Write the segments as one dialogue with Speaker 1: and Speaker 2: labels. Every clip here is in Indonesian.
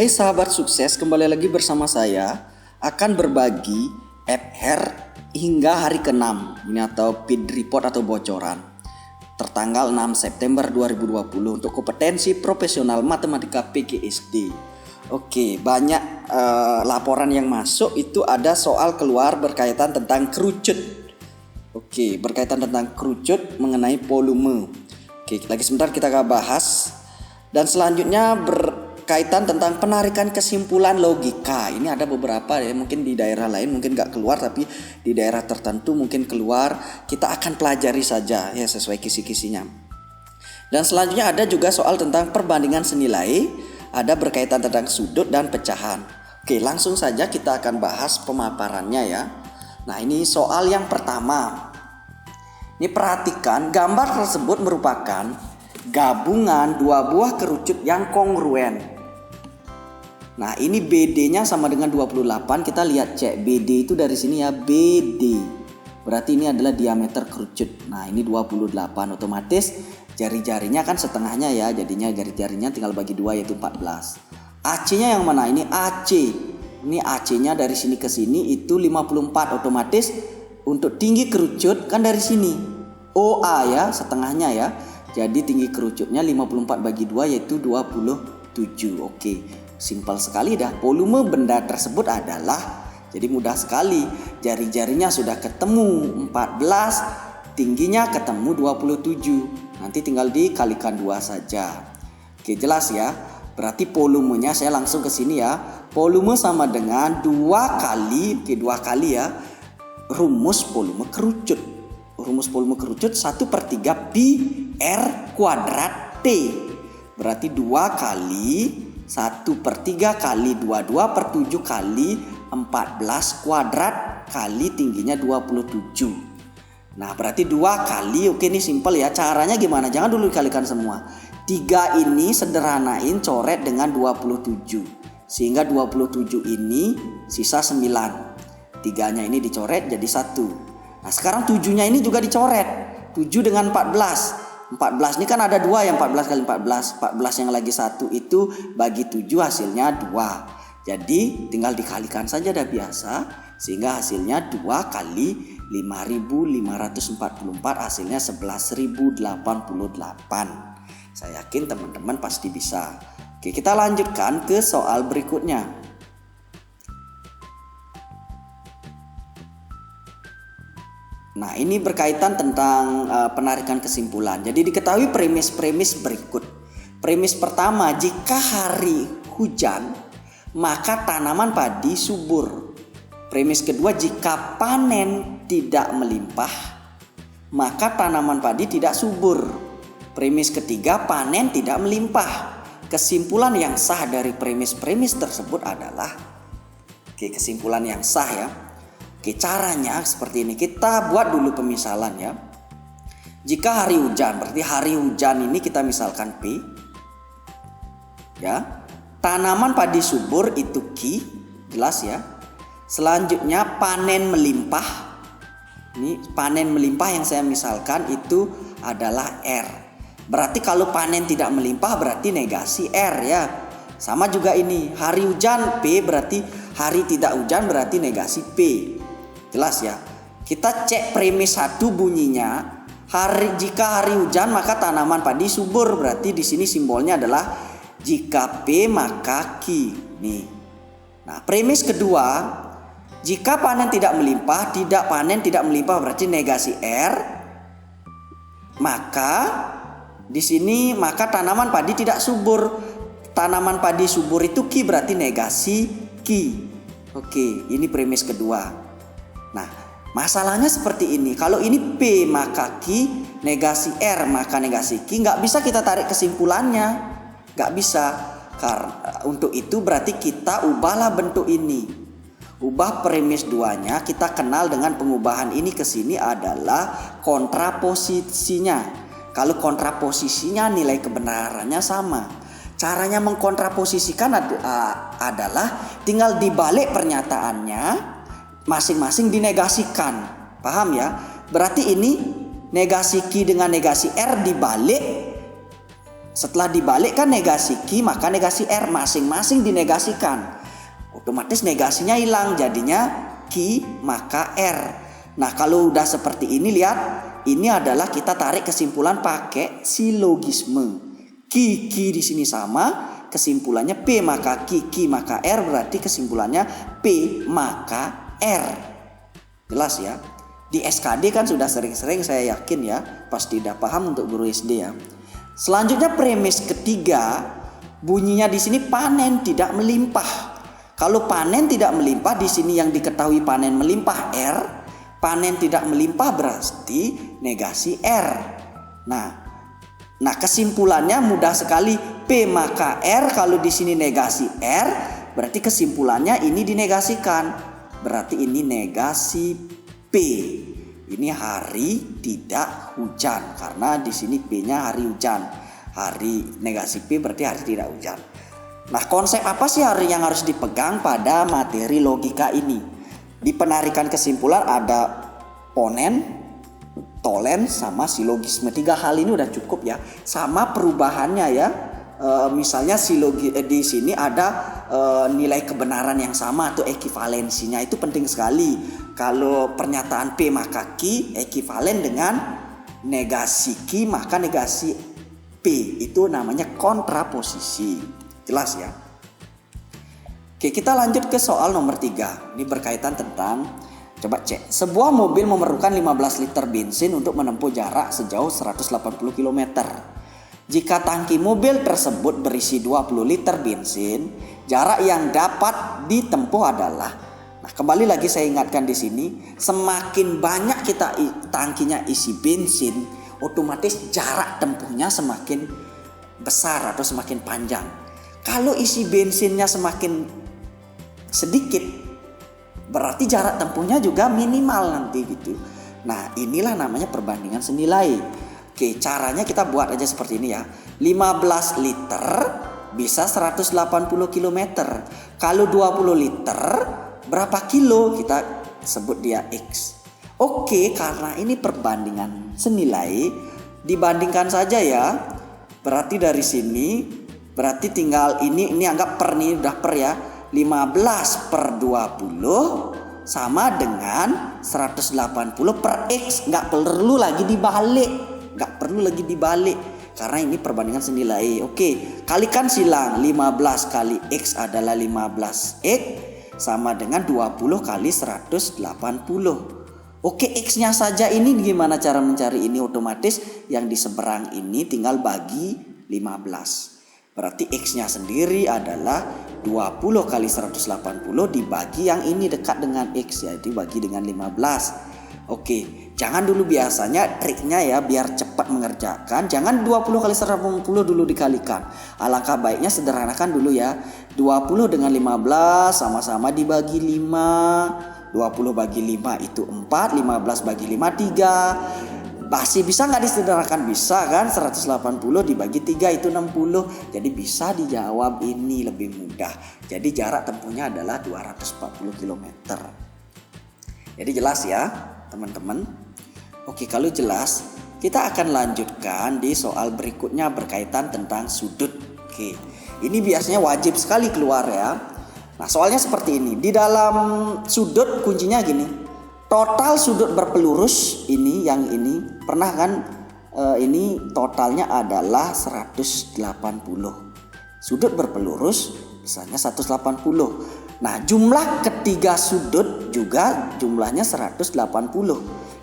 Speaker 1: Hai sahabat sukses, kembali lagi bersama saya akan berbagi FR hingga hari ke-6 ini atau PID report atau bocoran tertanggal 6 September 2020 untuk kompetensi profesional matematika PGSD. Oke, banyak laporan yang masuk itu ada soal keluar berkaitan tentang kerucut. Oke, berkaitan tentang kerucut mengenai volume. Oke, lagi sebentar kita akan bahas. Dan selanjutnya berkaitan tentang penarikan kesimpulan logika. Ini ada beberapa ya, mungkin di daerah lain mungkin gak keluar, tapi di daerah tertentu mungkin keluar. Kita akan pelajari saja ya sesuai kisi-kisinya. Dan selanjutnya ada juga soal tentang perbandingan senilai. Ada berkaitan tentang sudut dan pecahan. Oke, langsung saja kita akan bahas pemaparannya ya. Nah, ini soal yang pertama. Ini perhatikan, gambar tersebut merupakan gabungan dua buah kerucut yang kongruen. Nah, ini BD-nya sama dengan 28. Kita lihat cek BD itu dari sini ya, BD. Berarti ini adalah diameter kerucut. Nah, ini 28, otomatis jari-jarinya kan setengahnya ya. Jadinya jari-jarinya tinggal bagi 2 yaitu 14. AC-nya yang mana? Ini AC. Ini AC-nya dari sini ke sini itu 54, otomatis untuk tinggi kerucut kan dari sini. OA ya, setengahnya ya. Jadi tinggi kerucutnya 54 bagi 2 yaitu 27. Oke, simpel sekali dah. Volume benda tersebut adalah, jadi mudah sekali. Jari-jarinya sudah ketemu 14, tingginya ketemu 27. Nanti tinggal dikalikan 2 saja. Oke, jelas ya. Berarti volumenya saya langsung ke sini ya. Volume sama dengan 2 kali, oke 2 kali ya, rumus volume kerucut. Rumus volume kerucut 1/3 pi R kuadrat T. Berarti 2 kali 1/3 kali 22/7 kali 14 kuadrat kali tingginya 27. Nah, berarti 2 kali, oke ini simpel ya. Caranya gimana? Jangan dulu dikalikan semua. 3 ini sederhanain coret dengan 27. Sehingga 27 ini sisa 9. 3-nya ini dicoret jadi 1. Nah, sekarang 7-nya ini juga dicoret. 7 dengan 14. 14 ini kan ada 2 yang 14 kali 14. 14 yang lagi 1 itu bagi 7 hasilnya 2. Jadi tinggal dikalikan saja dah biasa. Sehingga hasilnya 2 kali 5.544 hasilnya 11.088. Saya yakin teman-teman pasti bisa. Oke, kita lanjutkan ke soal berikutnya. Nah, ini berkaitan tentang penarikan kesimpulan. Jadi diketahui premis-premis berikut. Premis pertama, jika hari hujan, maka tanaman padi subur. Premis kedua, jika panen tidak melimpah, maka tanaman padi tidak subur. Premis ketiga, panen tidak melimpah. Kesimpulan yang sah dari premis-premis tersebut adalah, oke, kesimpulan yang sah ya. Oke, caranya seperti ini. Kita buat dulu pemisalan ya. Jika hari hujan, berarti hari hujan ini kita misalkan P. Ya. Tanaman padi subur itu Q, jelas ya. Selanjutnya panen melimpah. Ini panen melimpah yang saya misalkan itu adalah R. Berarti kalau panen tidak melimpah berarti negasi R ya. Sama juga ini, hari hujan P berarti hari tidak hujan berarti negasi P. Jelas ya. Kita cek premis 1 bunyinya, jika hari hujan maka tanaman padi subur. Berarti di sini simbolnya adalah jika P maka Q. Nih. Nah, premis kedua, jika panen tidak melimpah, panen tidak melimpah berarti negasi R. Maka di sini maka tanaman padi tidak subur. Tanaman padi subur itu Q berarti negasi Q. Oke, ini premis kedua. Nah, masalahnya seperti ini. Kalau ini P maka Q, negasi R maka negasi Q, nggak bisa kita tarik kesimpulannya. Nggak bisa. Karena untuk itu berarti kita ubahlah bentuk ini. Ubah premis 2-nya, kita kenal dengan pengubahan ini ke sini adalah kontraposisinya. Kalau kontraposisinya nilai kebenarannya sama. Caranya mengkontraposisikan adalah tinggal dibalik pernyataannya. Masing-masing dinegasikan. Paham ya? Berarti ini negasi Q dengan negasi R dibalik. Setelah dibalik kan negasi Q maka negasi R, masing-masing dinegasikan. Otomatis negasinya hilang, jadinya Q maka R. Nah kalau udah seperti ini, lihat, ini adalah kita tarik kesimpulan pakai silogisme. Q di sini sama, kesimpulannya P maka Q maka R, berarti kesimpulannya P maka R. Jelas ya? Di SKD kan sudah sering-sering, saya yakin ya, pasti udah paham untuk guru SD ya. Selanjutnya premis ketiga, bunyinya di sini panen tidak melimpah. Kalau panen tidak melimpah, di sini yang diketahui panen melimpah R, panen tidak melimpah berarti negasi R. Nah kesimpulannya mudah sekali, P maka R, kalau di sini negasi R, berarti kesimpulannya ini dinegasikan. Berarti ini negasi P. Ini hari tidak hujan, karena di sini P-nya hari hujan. Hari negasi P berarti hari tidak hujan. Nah, konsep apa sih yang harus dipegang pada materi logika ini? Di penarikan kesimpulan ada ponen, tolen, sama silogisme. 3 hal ini udah cukup ya. Sama perubahannya ya. Misalnya di sini ada nilai kebenaran yang sama atau ekivalensinya, itu penting sekali. Kalau pernyataan P maka Q ekivalen dengan negasi Q maka negasi P, itu namanya kontraposisi. Jelas ya? Oke, kita lanjut ke soal nomor 3. Ini berkaitan tentang, coba cek. Sebuah mobil memerlukan 15 liter bensin untuk menempuh jarak sejauh 180 km. Jika tangki mobil tersebut berisi 20 liter bensin, jarak yang dapat ditempuh adalah. Nah, kembali lagi saya ingatkan di sini, semakin banyak kita tangkinya isi bensin, otomatis jarak tempuhnya semakin besar atau semakin panjang. Kalau isi bensinnya semakin sedikit, berarti jarak tempuhnya juga minimal nanti gitu. Nah, inilah namanya perbandingan senilai. Oke, caranya kita buat aja seperti ini ya. 15 liter bisa 180 km. Kalau 20 liter berapa kilo? Kita sebut dia X. Oke, karena ini perbandingan senilai, dibandingkan saja ya. Berarti dari sini, berarti tinggal ini anggap per nih, udah per ya. 15 per 20 sama dengan 180 per X. Nggak perlu lagi dibalik. Karena ini perbandingan senilai. Oke, kalikan silang. 15 kali X adalah 15X sama dengan 20 kali 180. Oke, X-nya saja ini gimana cara mencari ini? Otomatis yang di seberang ini tinggal bagi 15. Berarti X-nya sendiri adalah 20 kali 180 dibagi yang ini dekat dengan X, yaitu bagi dengan 15. Oke, jangan dulu, biasanya triknya ya biar cepat mengerjakan, jangan 20 kali 180 dulu dikalikan. Alangkah baiknya sederhanakan dulu ya. 20 dengan 15 sama-sama dibagi 5. 20 bagi 5 itu 4, 15 bagi 5 3. Masih bisa nggak disederhanakan? Bisa kan? 180 dibagi 3 itu 60. Jadi bisa dijawab ini lebih mudah. Jadi jarak tempuhnya adalah 240 km. Jadi jelas ya teman-teman? Oke, kalau jelas kita akan lanjutkan di soal berikutnya berkaitan tentang sudut. Oke, ini biasanya wajib sekali keluar ya. Nah, soalnya seperti ini. Di dalam sudut kuncinya gini. Total sudut berpelurus ini, yang ini pernah kan, ini totalnya adalah 180. Sudut berpelurus misalnya 180. Nah, jumlah ketiga sudut juga jumlahnya 180.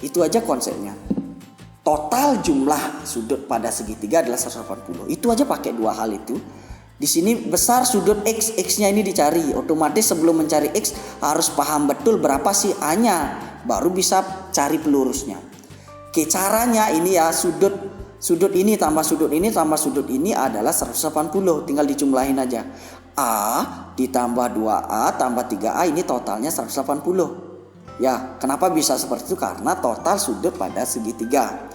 Speaker 1: Itu aja konsepnya. Total jumlah sudut pada segitiga adalah 180. Itu aja pakai 2 hal itu. Di sini besar sudut X, X-nya ini dicari. Otomatis sebelum mencari X harus paham betul berapa sih A-nya, baru bisa cari pelurusnya. Oke, caranya ini ya, sudut ini tambah sudut ini tambah sudut ini adalah 180. Tinggal dijumlahin aja. A ditambah 2A tambah 3A ini totalnya 180. Ya, kenapa bisa seperti itu? Karena total sudut pada segitiga.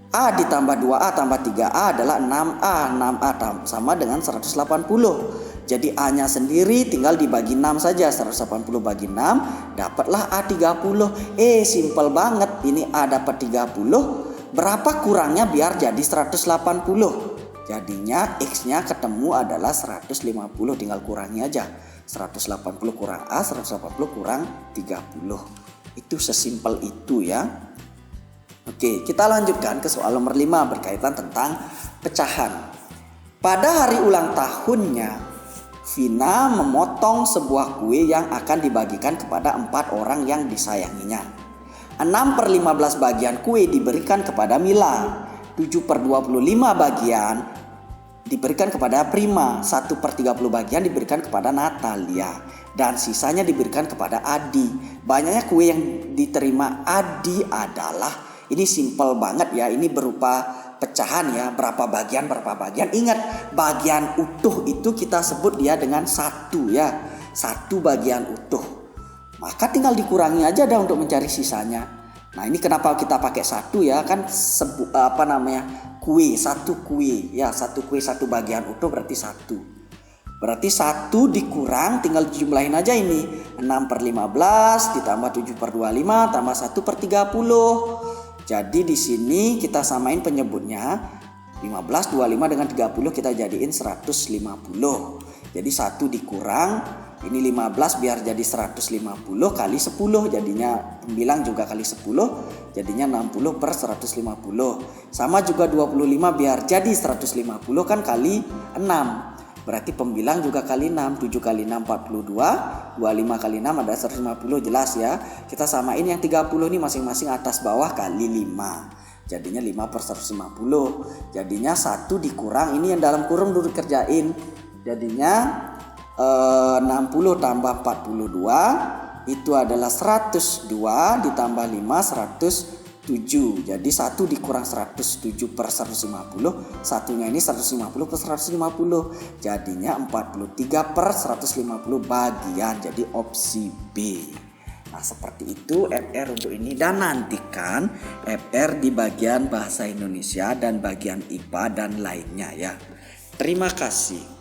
Speaker 1: A ditambah 2A tambah 3A adalah 6A. 6A sama dengan 180. Jadi A-nya sendiri tinggal dibagi 6 saja. 180 bagi 6 dapatlah A30. Simpel banget. Ini A dapat 30. Berapa kurangnya biar jadi 180? Jadinya X-nya ketemu adalah 150, tinggal kurangi aja. 180 kurang A, 180 kurang 30. Itu sesimpel itu ya. Oke, kita lanjutkan ke soal nomor 5 berkaitan tentang pecahan. Pada hari ulang tahunnya, Vina memotong sebuah kue yang akan dibagikan kepada 4 orang yang disayanginya. 6/15 bagian kue diberikan kepada Mila. 7/25 bagian diberikan kepada Prima, 1/30 bagian diberikan kepada Natalia, dan sisanya diberikan kepada Adi. Banyaknya kue yang diterima Adi adalah, ini simple banget ya, ini berupa pecahan ya, berapa bagian. Ingat, bagian utuh itu kita sebut dia dengan 1 ya, 1 bagian utuh. Maka tinggal dikurangi aja dah untuk mencari sisanya. Nah ini kenapa kita pakai 1 ya, kan kue, 1 kue ya, 1 kue 1 bagian utuh berarti 1. Berarti 1 dikurang, tinggal jumlahin aja ini, 6/15 ditambah 7/25 tambah 1/30. Jadi di sini kita samain penyebutnya, 15, 25 dengan 30 kita jadiin 150. Jadi 1 dikurang, ini 15 biar jadi 150 kali 10, jadinya pembilang juga kali 10, jadinya 60/150. Sama juga 25 biar jadi 150 kan kali 6. Berarti pembilang juga kali 6, 7 kali 6 42, 25 kali 6 ada 150, jelas ya. Kita samain yang 30 ini masing-masing atas bawah kali 5. Jadinya 5/150. Jadinya 1 dikurang, ini yang dalam kurung dulu kerjain. Jadinya 60 tambah 42 itu adalah 102 ditambah 5 107. Jadi 1 dikurang 107/150, satunya ini 150/150. Jadinya 43/150 bagian. Jadi opsi B. Nah seperti itu FR untuk ini, dan nantikan FR di bagian bahasa Indonesia dan bagian IPA dan lainnya ya. Terima kasih.